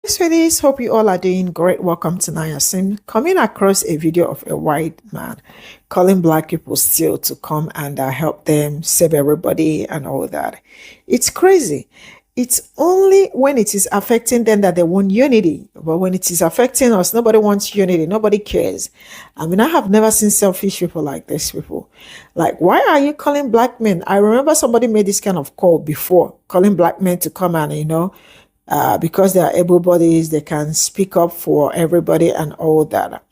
Sweeties, hope you all are doing great. Welcome to Nayasin. Coming across a video of a white man calling black people still to come and help them save everybody and all that. It's crazy. It's only when it is affecting them that they want unity. But when it is affecting us, nobody wants unity. Nobody cares. I mean, I have never seen selfish people like this people. Like, why are you calling black men? I remember somebody made this kind of call before, calling black men to come and, because they are able bodies, they can speak up for everybody and all that.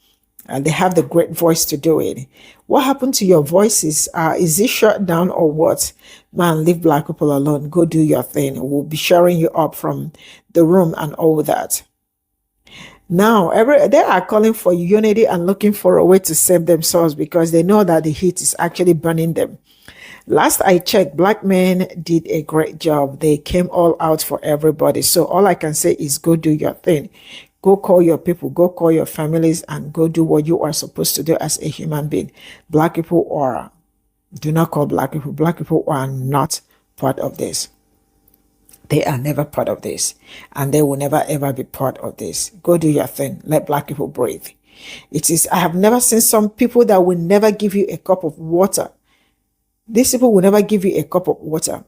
And they have the great voice to do it. What happened to your voices? Is it shut down or what? Man, leave black people alone. Go do your thing. We'll be sharing you up from the room and all that. Now, they are calling for unity and looking for a way to save themselves because they know that the heat is actually burning them. Last I checked, black men did a great job. They came all out for everybody. So all I can say is go do your thing. Go call your people, go call your families, and go do what you are supposed to do as a human being. Black people do not call black people. Black people are not part of this. They are never part of this. And they will never ever be part of this. Go do your thing. Let black people breathe. I have never seen some people that will never give you a cup of water. These people will never give you a cup of water.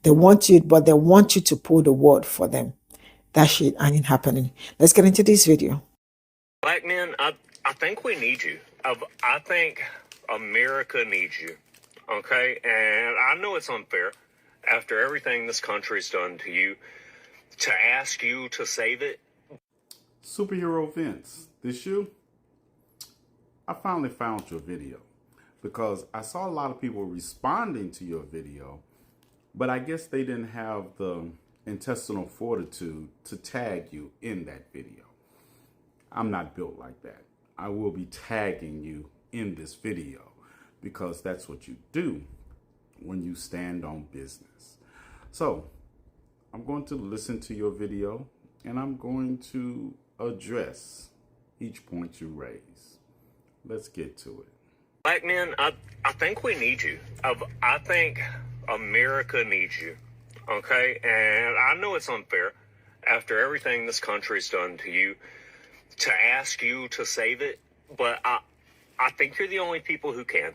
They want you, but they want you to pull the word for them. That shit ain't happening. Let's get into this video. Black men, I think we need you. I think America needs you. Okay? And I know it's unfair after everything this country's done to you to ask you to save it. Superhero Vince, this you? I finally found your video because I saw a lot of people responding to your video, but I guess they didn't have the intestinal fortitude to tag you in that video. I'm not built like that. I will be tagging you in this video because that's what you do when you stand on business. So I'm going to listen to your video and I'm going to address each point you raise. Let's get to it. Black men, I think we need you. I think America needs you. Okay? And I know it's unfair after everything this country's done to you to ask you to save it, but I think you're the only people who can.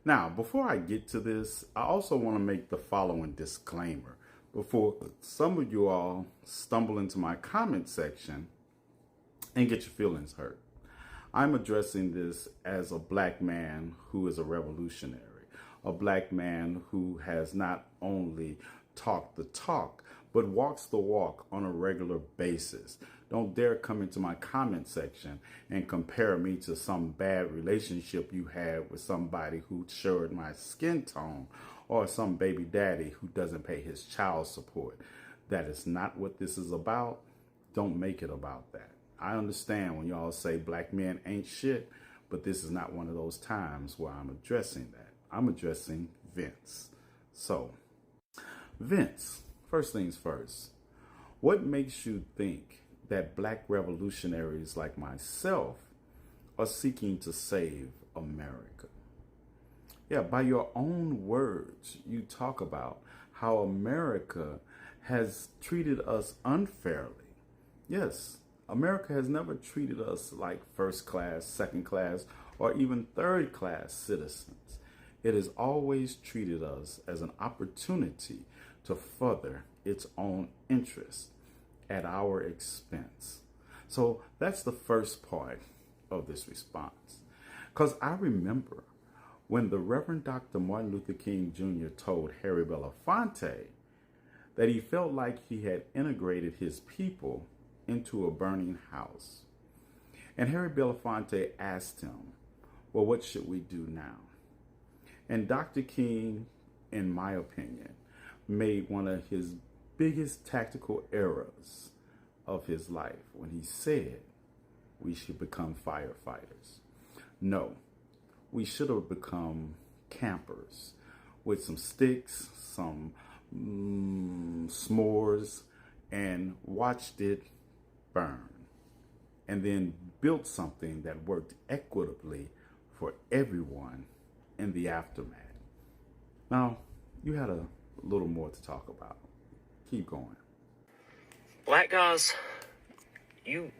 Now, before I get to this, I also want to make the following disclaimer before some of you all stumble into my comment section and get your feelings hurt. I'm addressing this as a black man who is a revolutionary, a black man who has not only talked the talk, but walks the walk on a regular basis. Don't dare come into my comment section and compare me to some bad relationship you had with somebody who shared my skin tone or some baby daddy who doesn't pay his child support. That is not what this is about. Don't make it about that. I understand when y'all say black men ain't shit, but this is not one of those times where I'm addressing that. I'm addressing Vince. So, Vince, first things first, what makes you think that black revolutionaries like myself are seeking to save America? Yeah, by your own words, you talk about how America has treated us unfairly. Yes, America has never treated us like first class, second class, or even third class citizens. It has always treated us as an opportunity to further its own interests at our expense. So that's the first part of this response. Because I remember when the Reverend Dr. Martin Luther King Jr. told Harry Belafonte that he felt like he had integrated his people into a burning house. And Harry Belafonte asked him, well, what should we do now? And Dr. King, in my opinion, made one of his biggest tactical errors of his life when he said we should become firefighters. No, we should have become campers with some sticks, some s'mores, and watched it burn, and then built something that worked equitably for everyone in the aftermath. Now, you had a little more to talk about. Keep going. Black guys, you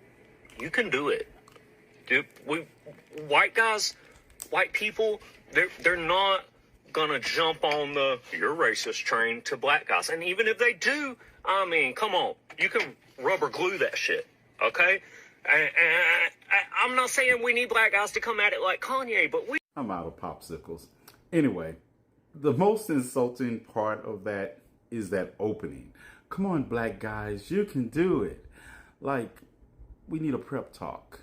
can do it. Dude, white guys, white people, they're not gonna jump on the "you're racist" train to black guys. And even if they do, I mean, come on, you can rubber glue that shit, okay? And I'm not saying we need black guys to come at it like Kanye, but I'm out of popsicles. Anyway, the most insulting part of that is that opening. Come on, black guys, you can do it. Like, we need a prep talk.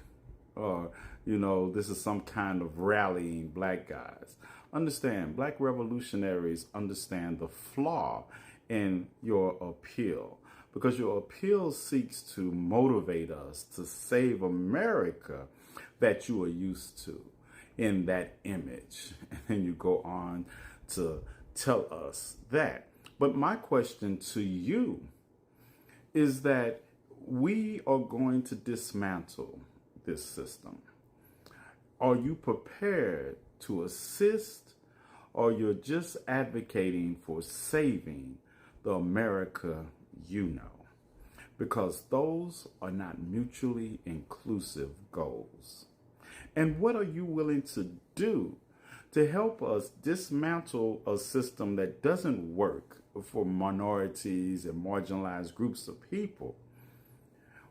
Or, this is some kind of rallying black guys. Understand, black revolutionaries understand the flaw in your appeal. Because your appeal seeks to motivate us to save America that you are used to in that image. And then you go on to tell us that. But my question to you is that we are going to dismantle this system. Are you prepared to assist, or you're just advocating for saving the America you know? Because those are not mutually inclusive goals. And what are you willing to do to help us dismantle a system that doesn't work for minorities and marginalized groups of people?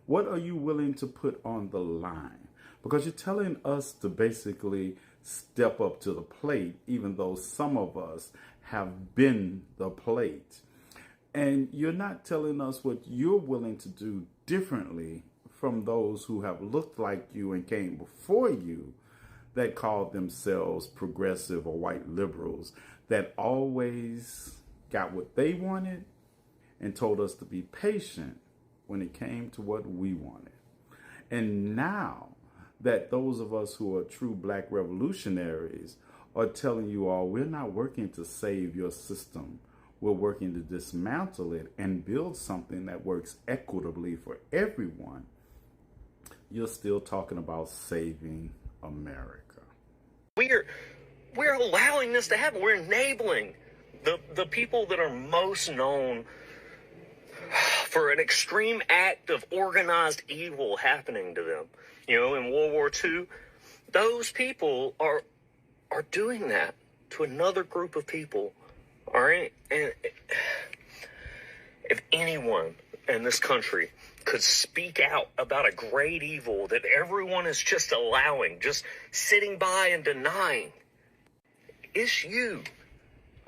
What are you willing to put on the line? Because you're telling us to basically step up to the plate, even though some of us have been the plate. And you're not telling us what you're willing to do differently from those who have looked like you and came before you that called themselves progressive or white liberals that always got what they wanted and told us to be patient when it came to what we wanted. And now that those of us who are true black revolutionaries are telling you all, we're not working to save your system. We're working to dismantle it and build something that works equitably for everyone. You're still talking about saving America. We're allowing this to happen. We're enabling the people that are most known for an extreme act of organized evil happening to them. In World War II, those people are doing that to another group of people. All right? And if anyone in this country could speak out about a great evil that everyone is just allowing, just sitting by and denying, it's you.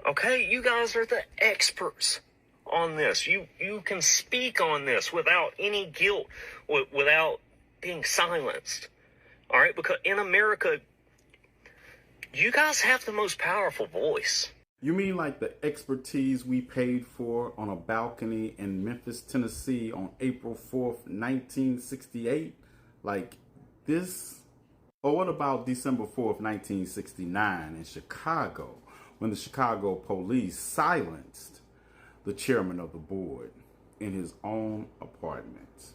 Okay? You guys are the experts on this. You can speak on this without any guilt, without being silenced. All right? Because in America, you guys have the most powerful voice. You mean like the expertise we paid for on a balcony in Memphis, Tennessee on April 4th, 1968? Like this? Or what about December 4th, 1969 in Chicago, when the Chicago police silenced the chairman of the board in his own apartment?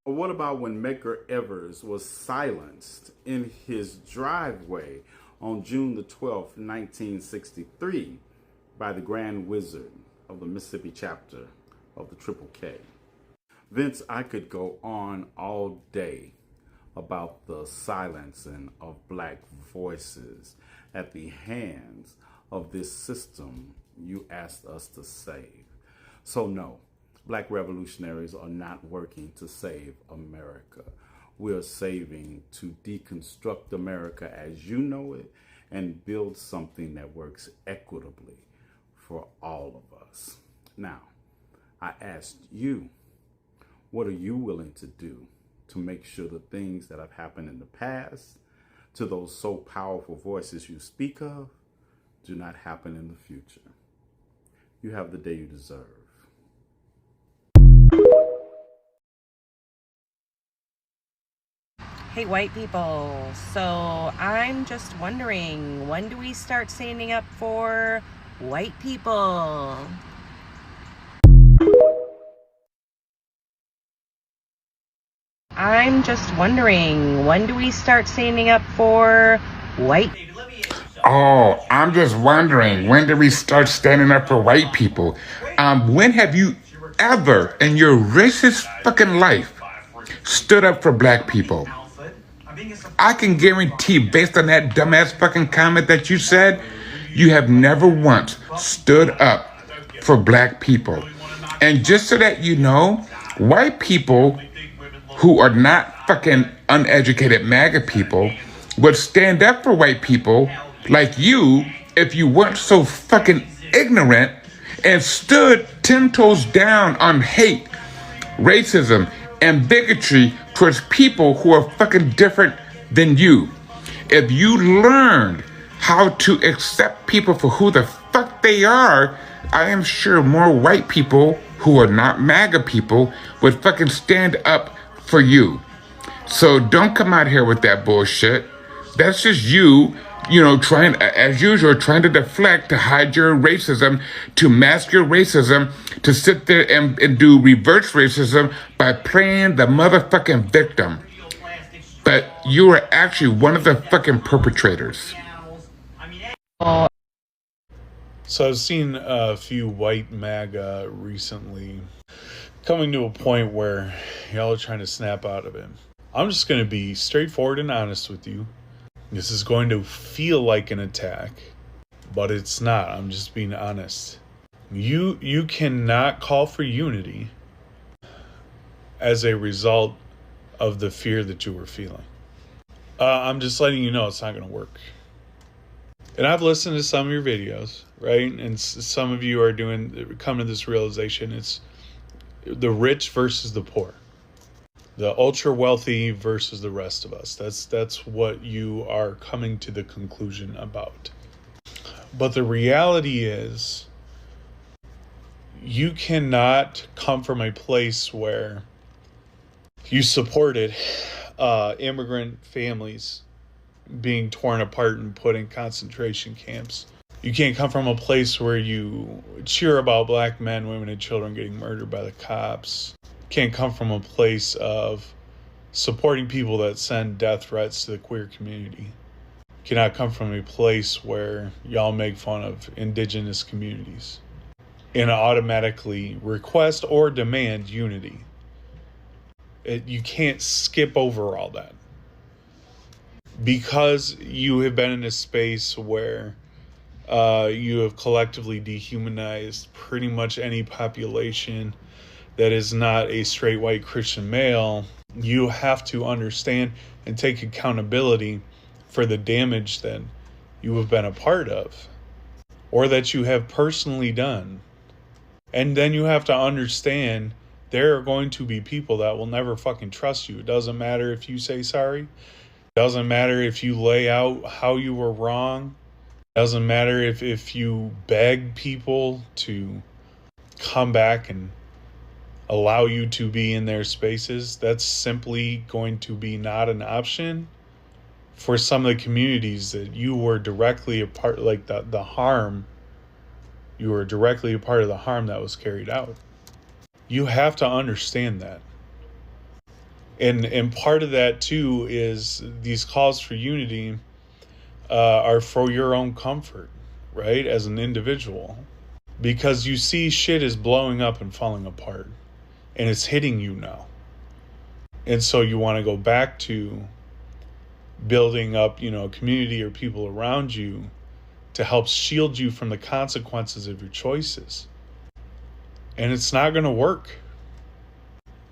Or what about when Medgar Evers was silenced in his driveway on June the 12th, 1963 by the Grand Wizard of the Mississippi chapter of the Pe0ple? Vince, I could go on all day about the silencing of black voices at the hands of this system you asked us to save. So no, black revolutionaries are not working to save America. We are saving to deconstruct America as you know it and build something that works equitably for all of us. Now, I asked you, what are you willing to do to make sure the things that have happened in the past, to those so powerful voices you speak of, do not happen in the future? You have the day you deserve. Hey, white people. So I'm just wondering, when do we start standing up for white people? I'm just wondering, when do we start standing up for white people? Oh, I'm just wondering, when do we start standing up for white people? When have you ever in your racist fucking life stood up for black people. I can guarantee, based on that dumbass fucking comment that you said, you have never once stood up for black people. And just so that you know, white people who are not fucking uneducated MAGA people would stand up for white people like you if you weren't so fucking ignorant and stood 10 toes down on hate, racism, and bigotry towards people who are fucking different than you. If you learned how to accept people for who the fuck they are, I am sure more white people who are not MAGA people would fucking stand up for you. So don't come out here with that bullshit. That's just you, trying, as usual, trying to deflect, to hide your racism, to mask your racism, to sit there and do reverse racism by playing the motherfucking victim. But you are actually one of the fucking perpetrators. So I've seen a few white MAGA recently coming to a point where y'all are trying to snap out of it. I'm just going to be straightforward and honest with you. This is going to feel like an attack, but it's not. I'm just being honest. You cannot call for unity as a result of the fear that you were feeling. I'm just letting you know it's not going to work. And I've listened to some of your videos, right? And some of you are coming to this realization. It's the rich versus the poor, the ultra wealthy versus the rest of us. That's what you are coming to the conclusion about. But the reality is, you cannot come from a place where you supported immigrant families being torn apart and put in concentration camps. You can't come from a place where you cheer about black men, women, and children getting murdered by the cops. You can't come from a place of supporting people that send death threats to the queer community. You cannot come from a place where y'all make fun of indigenous communities and automatically request or demand unity. You can't skip over all that. Because you have been in a space where you have collectively dehumanized pretty much any population that is not a straight white Christian male, you have to understand and take accountability for the damage that you have been a part of or that you have personally done. And then you have to understand there are going to be people that will never fucking trust you. It doesn't matter if you say sorry. Doesn't matter if you lay out how you were wrong. Doesn't matter if you beg people to come back and allow you to be in their spaces. That's simply going to be not an option for some of the communities that you were directly a part, like the harm. You were directly a part of the harm that was carried out. You have to understand that. And part of that too is these calls for unity are for your own comfort, right? As an individual, because you see shit is blowing up and falling apart and it's hitting you now. And so you want to go back to building up, a community or people around you to help shield you from the consequences of your choices. And it's not going to work.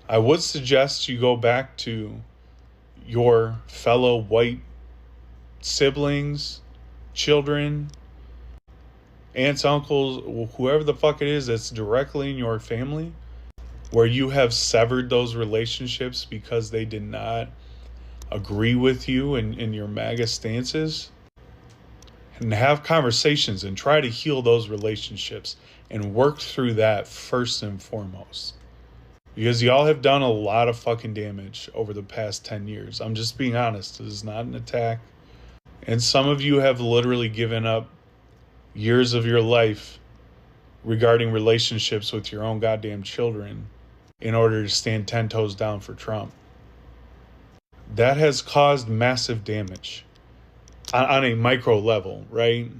I would suggest you go back to your fellow white siblings, children, aunts, uncles, whoever the fuck it is that's directly in your family, where you have severed those relationships because they did not agree with you and your MAGA stances, and have conversations and try to heal those relationships and work through that first and foremost. Because y'all have done a lot of fucking damage over the past 10 years. I'm just being honest. This is not an attack. And some of you have literally given up years of your life regarding relationships with your own goddamn children in order to stand 10 toes down for Trump. That has caused massive damage on a micro level, right?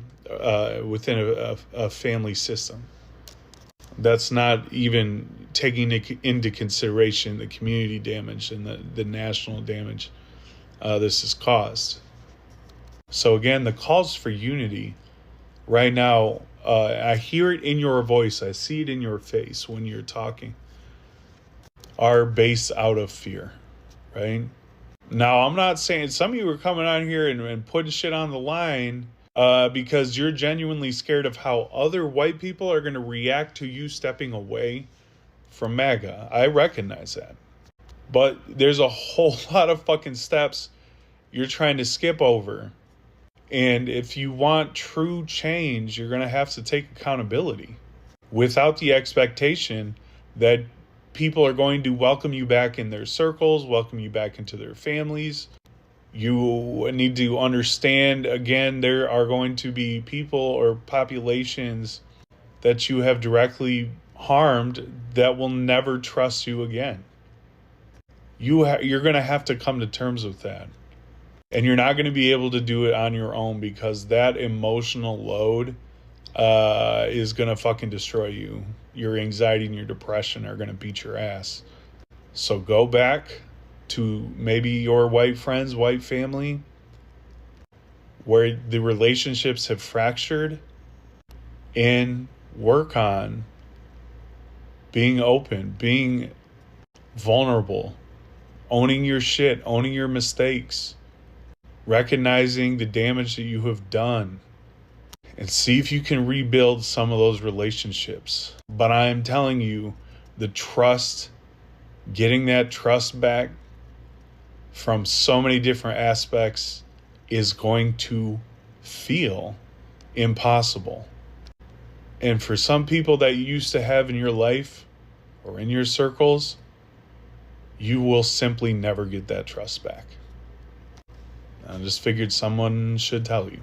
Within a family system. That's not even taking into consideration the community damage and the national damage this has caused. So again, the calls for unity right now, I hear it in your voice, I see it in your face when you're talking, are based out of fear, right? Now, I'm not saying some of you are coming on here and putting shit on the line because you're genuinely scared of how other white people are going to react to you stepping away from MAGA. I recognize that. But there's a whole lot of fucking steps you're trying to skip over. And if you want true change, you're going to have to take accountability without the expectation that people are going to welcome you back in their circles, welcome you back into their families. You need to understand, again, there are going to be people or populations that you have directly harmed that will never trust you again. You're going to have to come to terms with that. And you're not going to be able to do it on your own because that emotional load is going to fucking destroy you. Your anxiety and your depression are going to beat your ass. So go back to maybe your white friends, white family, where the relationships have fractured, and work on being open, being vulnerable, owning your shit, owning your mistakes, recognizing the damage that you have done, and see if you can rebuild some of those relationships. But I am telling you, the trust, getting that trust back from so many different aspects is going to feel impossible. And for some people that you used to have in your life or in your circles, you will simply never get that trust back. I just figured someone should tell you.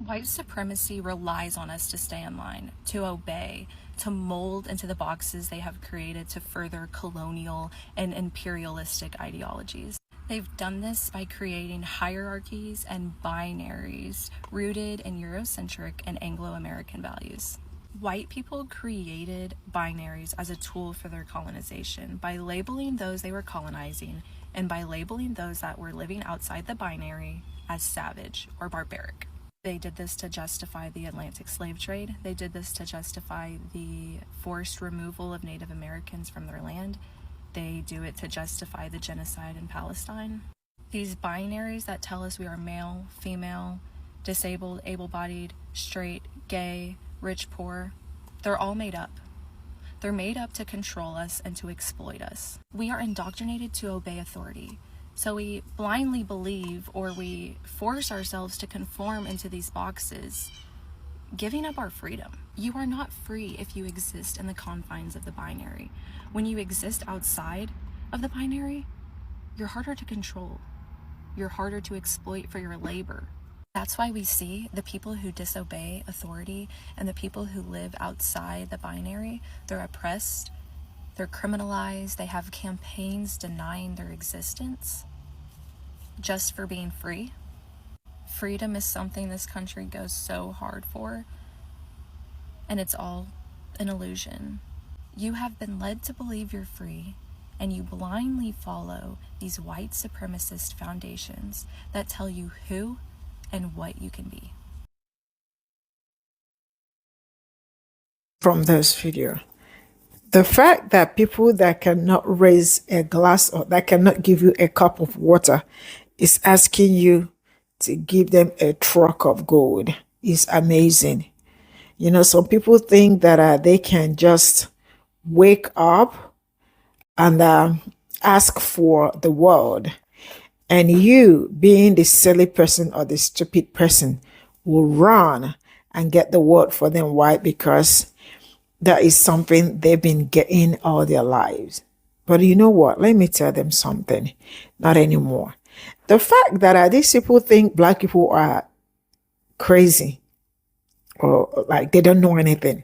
White supremacy relies on us to stay in line, to obey, to mold into the boxes they have created to further colonial and imperialistic ideologies. They've done this by creating hierarchies and binaries rooted in Eurocentric and Anglo-American values. White people created binaries as a tool for their colonization by labeling those they were colonizing and by labeling those that were living outside the binary as savage or barbaric. They did this to justify the Atlantic slave trade. They did this to justify the forced removal of Native Americans from their land. They do it to justify the genocide in Palestine. These binaries that tell us we are male, female, disabled, able-bodied, straight, gay, rich, poor, they're all made up. They're made up to control us and to exploit us. We are indoctrinated to obey authority. So we blindly believe, or we force ourselves to conform into these boxes, giving up our freedom. You are not free if you exist in the confines of the binary. When you exist outside of the binary, you're harder to control. You're harder to exploit for your labor. That's why we see the people who disobey authority and the people who live outside the binary, they're oppressed, they're criminalized, they have campaigns denying their existence just for being free. Freedom is something this country goes so hard for, and it's all an illusion. You have been led to believe you're free, and you blindly follow these white supremacist foundations that tell you who and what you can be. From this video, the fact that people that cannot raise a glass or that cannot give you a cup of water is asking you to give them a truck of gold is amazing. You know, some people think that they can just wake up and ask for the world, and you, being the silly person or the stupid person, will run and get the world for them. Why? Because that is something they've been getting all their lives. But you know what? Let me tell them something. Not anymore. The fact that these people think black people are crazy or like they don't know anything,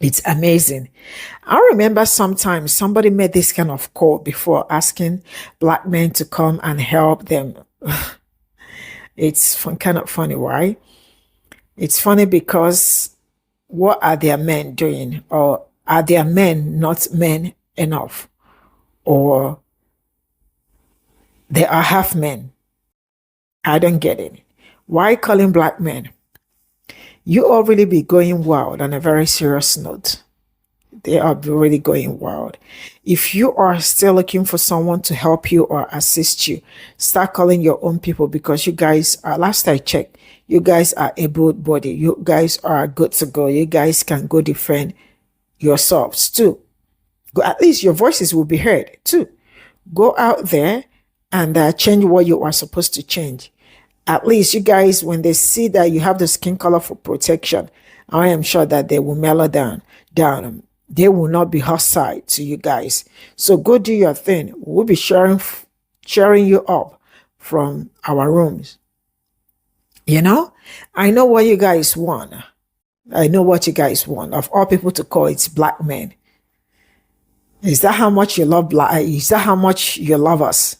it's amazing. I remember sometimes somebody made this kind of call before asking black men to come and help them. It's kind of funny, right? It's funny because what are their men doing? Or are their men not men enough? Or they are half men? I don't get it. Why calling black men? You all really be going wild on a very serious note. They are really going wild. If you are still looking for someone to help you or assist you, start calling your own people, because you guys are, last I checked, you guys are able body. You guys are good to go. You guys can go defend yourselves too. Go, at least your voices will be heard too. Go out there and change what you are supposed to change. At least you guys, when they see that you have the skin color for protection, I am sure that they will mellow down. They will not be hostile to you guys. So go do your thing. We'll be sharing you up from our rooms. You know, I know what you guys want. I know what you guys want. Of all people to call, it's black men. Is that how much you love black? Is that how much you love us?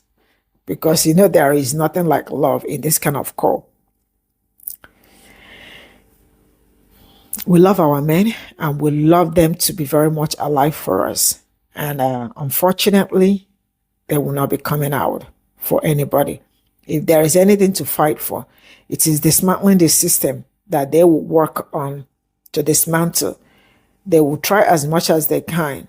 Because you know there is nothing like love in this kind of call. We love our men and we love them to be very much alive for us. And unfortunately, they will not be coming out for anybody. If there is anything to fight for, it is dismantling the system that they will work on to dismantle. They will try as much as they can.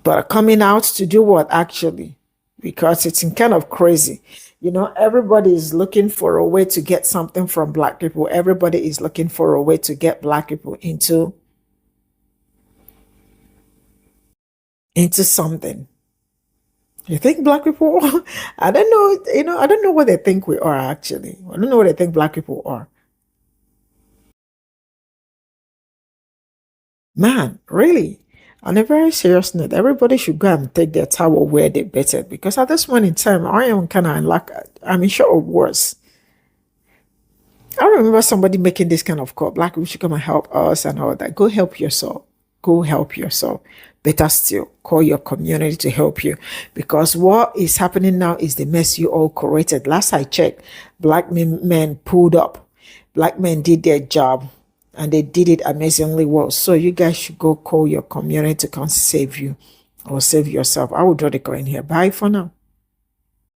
But coming out to do what actually? Because it's kind of crazy. You know, everybody is looking for a way to get something from black people. Everybody is looking for a way to get black people into something. You think black people I don't know, I don't know what they think we are actually. I don't know what they think black people are. Man, really? On a very serious note, everybody should go and take their towel where they better, because at this point in time, I am kind of like, I'm sure of worse. I remember somebody making this kind of call, black people should come and help us and all that. Go help yourself. Go help yourself. Better still, call your community to help you, because what is happening now is the mess you all created. Last I checked, black men pulled up. Black men did their job. And they did it amazingly well. So you guys should go call your community to come save you or save yourself. I would draw the coin here. Bye for now.